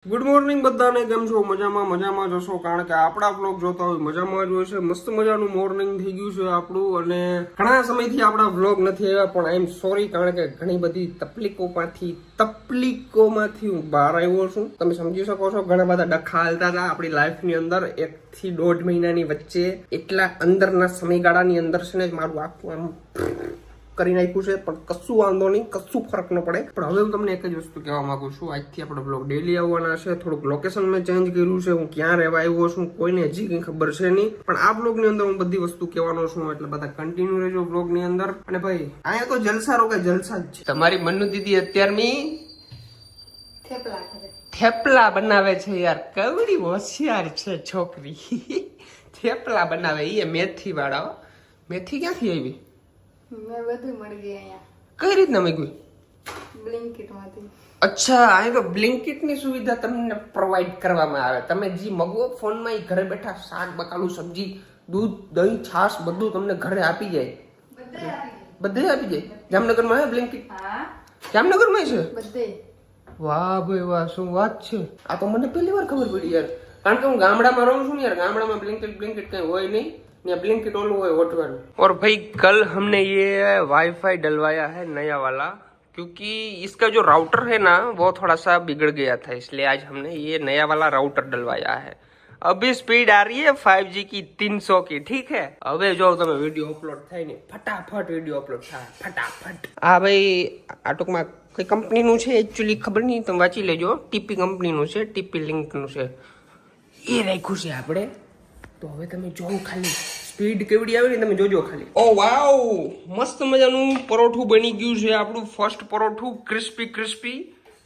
Good morning બધાને, કેમ છો? મજામાં જશો, કારણ કે આપણા બ્લોગ જોતા હોય મજામાં જ હોય છે. મસ્ત મજાનું મોર્નિંગ થઈ ગયું છે આપણું, અને ઘણા સમયથી આપણા બ્લોગ નથી આવ્યા, પણ આઈ એમ સોરી, કારણ કે ઘણી બધી તકલીફોમાંથી હું બહાર આવ્યો છું. તમે સમજી શકો છો, ઘણા બધા ડખા હાલતા હતા આપણી લાઈફની અંદર 1 થી 1.5 મહિનાની વચ્ચે. એટલા અંદરના સમયગાળાની અંદર છે ને મારું આખું આમ કરી નાખ્યું છે, પણ કશું વાંધો નહીં, કશું ફરક ન પડે. પણ હવે હું તમને એક જ વસ્તુ કહેવા માંગુ છું, આજથી આપણો બ્લોગ ડેલી આવવાના છે. થોડુંક લોકેશન મેં ચેન્જ કર્યું છે, હું ક્યાં રહેવા આવ્યો છું કોઈને હજી કંઈ ખબર છે નહીં, પણ આ બ્લોગની અંદર હું બધી વસ્તુ કહેવાનો છું, એટલે બધા કન્ટિન્યુ રહેજો બ્લોગની અંદર. અને ભાઈ અહીંયા તો જલસા રો કે જલસા જ છે. તમારી મન્નુ દીદી અત્યારની થેપલા બનાવે છે યાર, કવડી હોશિયાર છે છોકરી. થેપલા બનાવે એ મેથી વાળા. મેથી ક્યાંથી આવી? મેં બધું મળી ગઈ અહીંયા. કઈ રીતના મળી? બ્લિંકિટ માંથી. અચ્છા, અહીં તો બ્લિંકિટ ની સુવિધા તમને પ્રોવાઈડ કરવામાં આવે. તમે જે મગવો ફોનમાં એ ઘરે બેઠા શાક, બકાલું, સબ્જી, દૂધ, દહીં, છાશ બધું તમને ઘરે આપી જાય. બધે આપી જાય. જામનગરમાં હે બ્લિંકિટ? હા, જામનગરમાં છે બધે. વાહ ભાઈ વાહ, શું વાત છે! આ તો મને પહેલી વાર ખબર પડી યાર, કારણ કે હું ગામડામાં રહું છું ને યાર. ગામડામાં બ્લિંકિટ कहीं હોય નહીં, यहाँ ब्लिंकिट ओलू है ओटवन। और भाई कल हमने ये वाईफाई डलवाया है नया वाला, क्योंकि इसका जो राउटर है ना वो थोड़ा सा बिगड़ गया था, इसलिए आज हमने ये नया वाला राउटर डलवाया है. अभी स्पीड आ रही है 5G की 300 की, ठीक है? હવે જો તમે વિડીયો અપલોડ થાય ને ફટાફટ વિડીયો અપલોડ થાય, ફટાફટ. આ ભાઈ આ ટૂંકમાં કઈ કંપનીનું છે એકચ્યુઅલી ખબર નહીં, તમે વાંચી લેજો. ટીપી કંપનીનું છે, ટીપી લિંકનું છે. એ રાખ્યું છે આપણે. તો હવે તમે જોવો ખાલી સ્પીડ કેવડી આવે ને, તમે જોજો ખાલી. ઓ વાવ, મસ્ત મજાનું પરોઠું બની ગયું છે આપણું, ફર્સ્ટ પરોઠું, ક્રિસ્પી.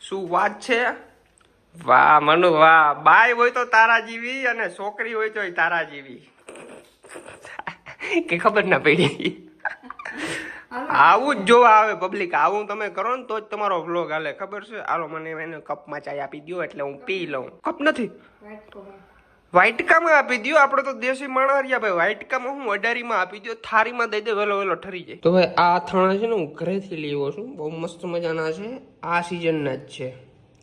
શું વાત છે! વાહ મનુ વાહ. બાય હોય તો તારા જેવી, અને છોકરી હોય તો તારા જેવી. કે ખબર ના પડી. આવું જ જોવા આવે પબ્લિક, આવું તમે કરો ને તો જ તમારો વ્લોગ હાલે, ખબર છે? હાલો મને એને કપમાં ચાય આપી દો એટલે હું પી લઉં. કપ નથી, વાઇટકામાં આપી દો. આપણે તો દેશી માણસ રહ્યા ભાઈ. વાઇટકામાં હું અડારીમાં આપી દો, થારીમાં દઈ દે, વેલો ઠરી જાય. તો ભાઈ આ અથાણા છે ને હું ઘરેથી લેવો છું, બહુ મસ્ત મજાના છે, આ સિઝનના જ છે,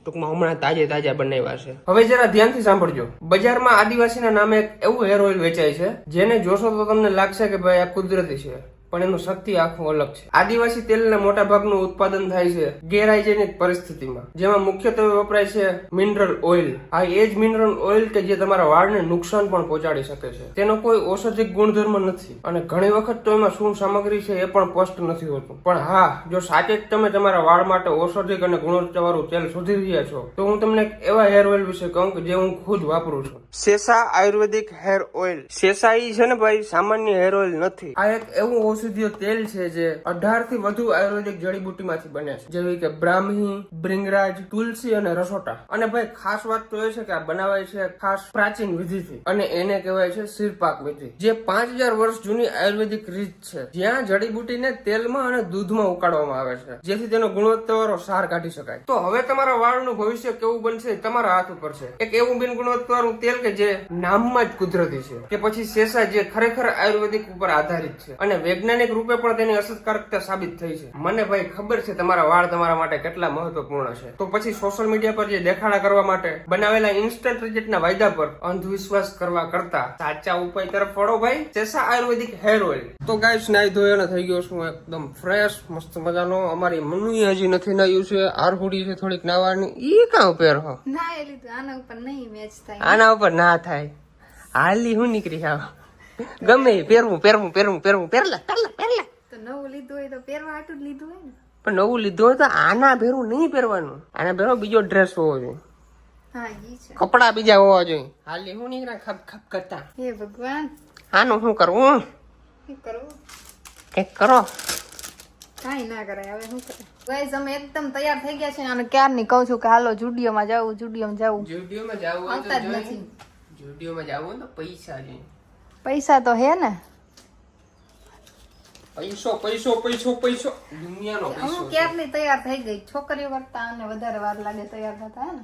ટૂંકમાં હમણાં તાજા બનાવ્યા છે. હવે જરા ધ્યાનથી સાંભળજો. બજારમાં આદિવાસીના નામે એક એવું હેર ઓઇલ વેચાય છે, જેને જોશો તો તમને લાગશે કે ભાઈ આ કુદરતી છે, પણ એનું શક્તિ આખું અલગ છે. આદિવાસી તેલના મોટા ભાગનું ઉત્પાદન થાય છે ગેરહાઇજેનિક પરિસ્થિતિમાં, જેમાં મુખ્યત્વે વપરાય છે મિનરલ ઓઇલ. આ એ જ મિનરલ ઓઇલ કે જે તમારા વાળને નુકસાન પણ પહોંચાડી શકે છે. તેનો કોઈ ઔષધિક ગુણધર્મ નથી, અને ઘણી વખત તો એમાં શું સામગ્રી છે એ પણ સ્પષ્ટ નથી હોતું. પણ હા, જો સાચે જ તમે તમારા વાળ માટે ઔષધિક અને ગુણવત્તાવાળું તેલ શોધી રહ્યા છો, તો હું તમને એવા હેર ઓઇલ વિશે કહું કે જે હું ખુદ વાપરું છું. શેષા આયુર્વેદિક હેર ઓઇલ. શેષા ઈ છે ને ભાઈ, સામાન્ય હેર ઓઇલ નથી. આ એક એવું ઔષધીય તેલ છે જે 18 થી વધુ આયુર્વેદિક જડીબુટ્ટીમાંથી બને છે, જેવી કે બ્રાહ્મી, ભૃંગરાજ, તુલસી અને રસોટા. અને ભાઈ ખાસ વાત તો એ છે કે આ બનાવાય છે ખાસ પ્રાચીન વિધિથી, અને એને કહેવાય છે સિરપાક વિધિ, જે 5000 વર્ષ જૂની આયુર્વેદિક રીત છે, જ્યાં જડીબુટ્ટીને તેલમાં અને દૂધમાં ઉકાળવામાં આવે છે, જેથી તેનો ગુણવત્તાવાળો સાર કાઢી શકાય. તો હવે તમારા વાળનું ભવિષ્ય કેવું બનશે તમારા હાથ ઉપર છે. એક એવું બિન ગુણવત્તાવાળું તેલ કે જે નામમાં જ કુદરતી છે, કે પછી શેષા જે ખરેખર આયુર્વેદિક ઉપર આધારિત છે, અને વૈજ્ઞાનિક રૂપે પણ તેની અસરકારકતા સાબિત થઈ છે. મને ભાઈ ખબર છે તમારા વાળ તમારા માટે કેટલા મહત્વપૂર્ણ છે. તો પછી સોશિયલ મીડિયા પર જે દેખાડા કરવા માટે બનાવેલા ઇન્સ્ટન્ટ રિઝલ્ટના વાયદા પર અંધવિશ્વાસ કરવા કરતા સાચા ઉપાય તરફ વળો ભાઈ. શેષા આયુર્વેદિક હેર ઓઇલ. તો ગાઈસ, નાઈ ધોઈને થઈ ગયો છું એકદમ ફ્રેશ, મસ્ત મજાનો. અમારી મમ્મી હજી નથી નાયું છે, આરહુડી છે થોડીક નાવાની. ઈ કાં પહેરો ના એ લીધું, આના ઉપર નહીં મેચ થાય. આના ઉપર ના થાય. હાલી હું નીકળી આવ, ગમે પહેરવું પહેરલા. તો નવું લીધું હોય તો પહેરવા હાટું જ લીધું હોય ને. પણ નવું લીધું હોય તો આના ભેરું નહીં પહેરવાનું, આના ભેરો બીજો ડ્રેસ હોવો જોઈએ. હા ઈ છે, કપડા બીજા હોવા જોઈએ. હાલી હું નીકળા ખપ કરતા. હે ભગવાન, આનું શું કરવું? શું કરવું? કઈક કરો. કાઈ ના કરાય, હવે શું કરે. ગાઈસ, અમે એકદમ તૈયાર થઈ ગયા છે, અને ક્યારની કહું છું કે હાલો જુડિયોમાં જાવું. જુડિયોમાં જાવું આવતા જ નથી. જુડિયોમાં જાવું તો પૈસા જોઈએ. પૈસા તો હે ને, પૈસો દુનિયાનો હું પૈસો. ક્યારની તૈયાર થઈ ગઈ. છોકરીઓ કરતા અને વધારે વાર લાગે તૈયાર થતા, હે ને?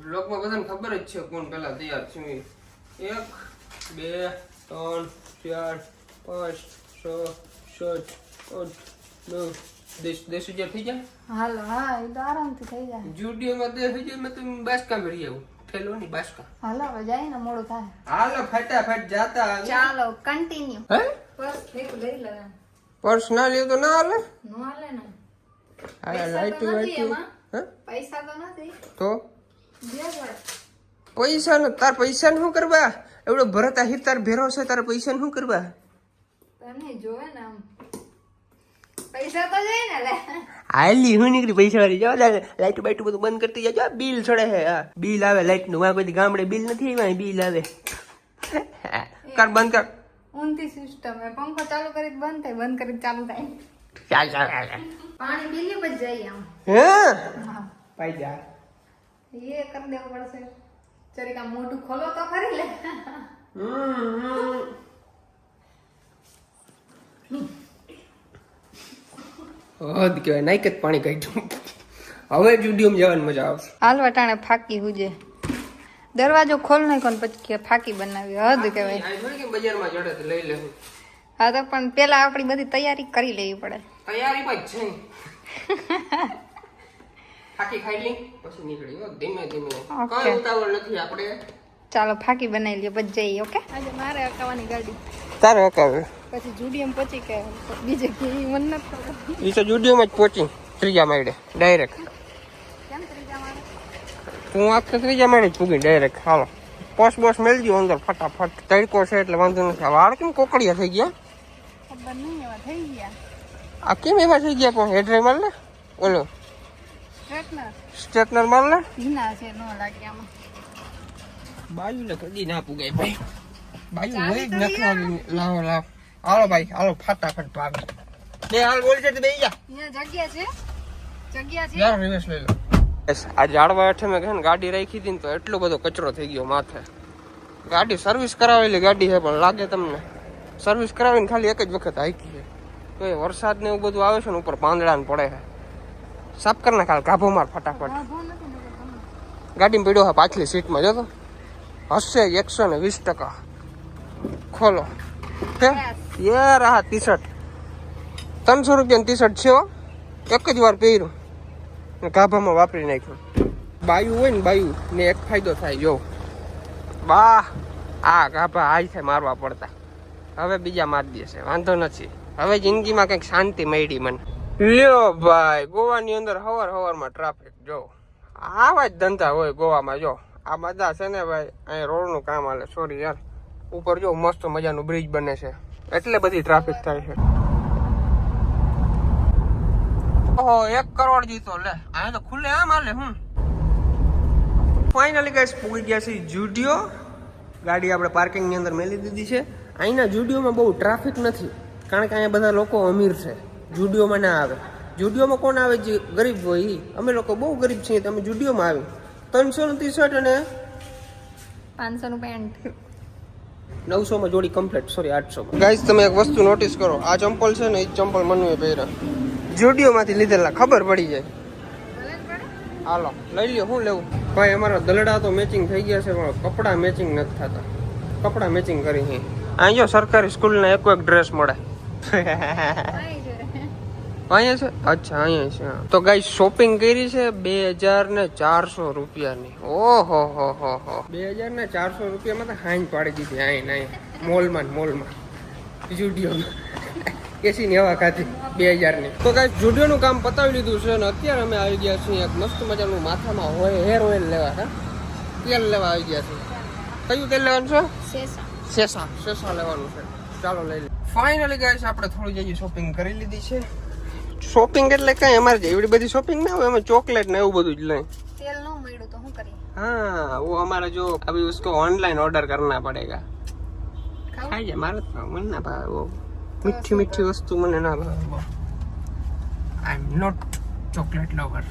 બ્લોગમાં બધાને ખબર જ છે કોણ પેલા તૈયાર છે. 1 2 3 4 5 6 7 8 9 10,000 થઈ જાય હાલો હા એ તો આરામથી થઈ જાય જુડિયોમાં 10,000 માં તમે બાસકા મેળવી આવું થેલો ની બાસકા હાલો હવે જાય ને મોડું થાય હાલો ફટાફટ જાતા ચાલો કન્ટિન્યુ હે બસ એક લઈ લે પર્સ ના લ્યો તો ના હાલે નો હાલે ને આ લાઈટ વાઈટ હે પૈસા તો નથી તો બે વાર પૈસા ને તાર પૈસા ને શું કરવા એવડો ભરત આહિર તાર ભેરો છે તાર પૈસા ને શું કરવા તને જોવે ને આમ પૈસા તો જાય ને લે હાલી હું નીકળી પૈસા વાળી જાવ લાઈટ બાઈટ બધું બંધ કરતી જાજો બિલ ચડે હે હા બિલ આવે લાઈટ નું કોઈ ગામડે બિલ નથી આવ્યા બિલ આવે કર બંધ કર ઊંધી સિસ્ટમ હે પંખો ચાલુ કરી બંધ થાય બંધ કરી ચાલુ થાય ચાલ પાણી બિલ પર જાય આમ હે હા પાઈ જા એ કરી દેવું પડશે જરીક આમ મોઢું ખોલો તો ખરી લે હદ કહેવાય નાઈક જ પાણી કાઢ્યું હવે જુડિયોમાં જવાની મજા આવશે હાલ વટાણે ફાકી હુજે દરવાજો ખોલ નાખ્યો ને પછી ફાકી બનાવી હદ કહેવાય આ થોડી કે બજારમાં ચડે તો લઈ લેવું હા તો પણ પેલા આપણી બધી તૈયારી કરી લેવી પડે તૈયારીમાં જ છે ફાકી ખાઈ લઈ પછી નીકળી હો ધીમે ધીમે કઈ ઉતાવળ નથી આપણે ચાલો ફાકી બનાવી લઈએ પછી જઈએ ઓકે આજે મારે અકાવાની ગાડી તારે હકાવે પછી જુડિયમ પછી કે બીજે કે ઈ મન નથી ખબર એ તો જુડિયોમાં જ પહોંચી ત્રીજા માળે ડાયરેક્ટ કેમ ત્રીજા માળે હું આખે ત્રીજા માળે જ પૂગી ડાયરેક્ટ હાલો પોસ્ટ બોસ મેળજો અંદર ફટાફટ તડકો છે એટલે વાંધો નથી વાળ કેમ કોકડિયા થઈ ગયા ખબર નહીં એવા થઈ ગયા આ કેમ એવા થઈ ગયા પણ હેડ્રાઈ માર લે ઓલો સ્ટ્રેટનર સ્ટ્રેટનર માર લે ભીના છે નો લાગે આમાં બાયુ ને કદી ના પુગાય ભાઈ બાયુ હોય જ નખરાવી લાવો લાવો હાલો ભાઈ હાલો ફટાફટ ભાગ બે હાલ બોલ છે બે જા અહીંયા જગ્યા છે યાર રિવર્સ લઈ લો આ ઝાડવા હેઠે મેં કહે ને ગાડી રાખી હતી ને તો એટલો બધો કચરો થઈ ગયો માથે ગાડી સર્વિસ કરાવેલી ગાડી છે પણ લાગે તમને સર્વિસ કરાવીને ખાલી એક જ વખત હાકી છે તો એ વરસાદ ને એવું બધું આવે છે ને ઉપર પાંદડા ને પડે છે સાફ કરી નાખ ગાભો માર ફટાફટ ગાડીમાં પડ્યો હા પાછલી સીટમાં જતો હશે 120% ખોલો હે યાર આ ટી-શર્ટ 300 રૂપિયાની ટી-શર્ટ છે હો એક જ વાર પહેર્યું ને ગાભામાં વાપરી નાખ્યું બાયું હોય ને બાયું ને એક ફાયદો થાય જો વાહ આ ગાભા હાઈ થાય મારવા પડતા હવે બીજા મારી દેશે વાંધો નથી હવે જિંદગીમાં કંઈક શાંતિ મળી મને લ્યો ભાઈ ગોવાની અંદર હવારમાં ટ્રાફિક જો આવા જ ધંધા હોય ગોવામાં જો આ બધા છે ને ભાઈ અહીંયા રોડનું કામ હાલે સોરી યાર ઉપર જો મસ્ત મજાનું બ્રિજ બને છે એટલે બધી ટ્રાફિક થાય છે ઓહો 1 કરોડ જીતો લે અહીંયા તો ખુલ્લે આમ હાલે હું ફાઇનલી ગાઈસ પૂગી ગયા છે જુડિયો ગાડી આપણે પાર્કિંગની અંદર મેલી દીધી છે અહીંના જુડિયોમાં બહુ ટ્રાફિક નથી કારણ કે અહીંયા બધા લોકો અમીર છે જુડિયોમાં ના આવે જુડિયોમાં કોણ આવે જે ગરીબ હોય ઈ અમે લોકો બહુ ગરીબ છીએ તમે જુડિયોમાં આવી 300 નું ટી-શર્ટ અને 500 નું પેન્ટ 900 માં જોડી કમ્પ્લીટ સોરી 800 ગાઈસ તમે એક વસ્તુ નોટિસ કરો આ ચંપલ છે ને એ ચંપલ મનુએ પહેર્યા જુડિયોમાંથી લીધેલા ખબર પડી જાય હાલો લઈ લ્યો શું લેવું ભાઈ અમારા દલડા તો મેચિંગ થઈ ગયા છે પણ કપડાં મેચિંગ નથી થતા કપડાં મેચિંગ કરી છે અહીં જો સરકારી સ્કૂલના એક ડ્રેસ મળે અહીંયા છે અચ્છા અહીંયા છે તો ગાઈસ શોપિંગ કરી છે 2400 રૂપિયાની ઓહો હો 2400 રૂપિયામાં તો હાઈન પાડી દીધી અહીં મોલમાં જુડિયોમાં કેસી ની હવા ખાધી 2000 ની તો ગાઈસ જુડિયોનું કામ પતાવી લીધું છે અને અત્યારે અમે આવી ગયા છીએ એક મસ્ત મજાનું માથામાં હોય હેર ઓઇલ લેવા હા તેલ લેવા આવી ગયા છીએ કયું તેલ લેવાનું છે શેષા લેવાનું છે ચાલો લઈ લે ફાઇનલી ગાઈસ આપણે થોડી જઈએ શોપિંગ કરી લીધી છે શોપિંગ એટલે કઈ અમારે એવડી બધી શોપિંગ ના હોય અમે ચોકલેટ ને એવું બધું જ લઈ તેલ નો મળ્યું તો શું કરીએ हाँ वो हमारा जो अभी उसको ऑनलाइन ऑर्डर करना पड़ेगा खाई जा मारे तो मन ना भावे वो मीठी वस्तु મને ના ભાવે I am not chocolate lover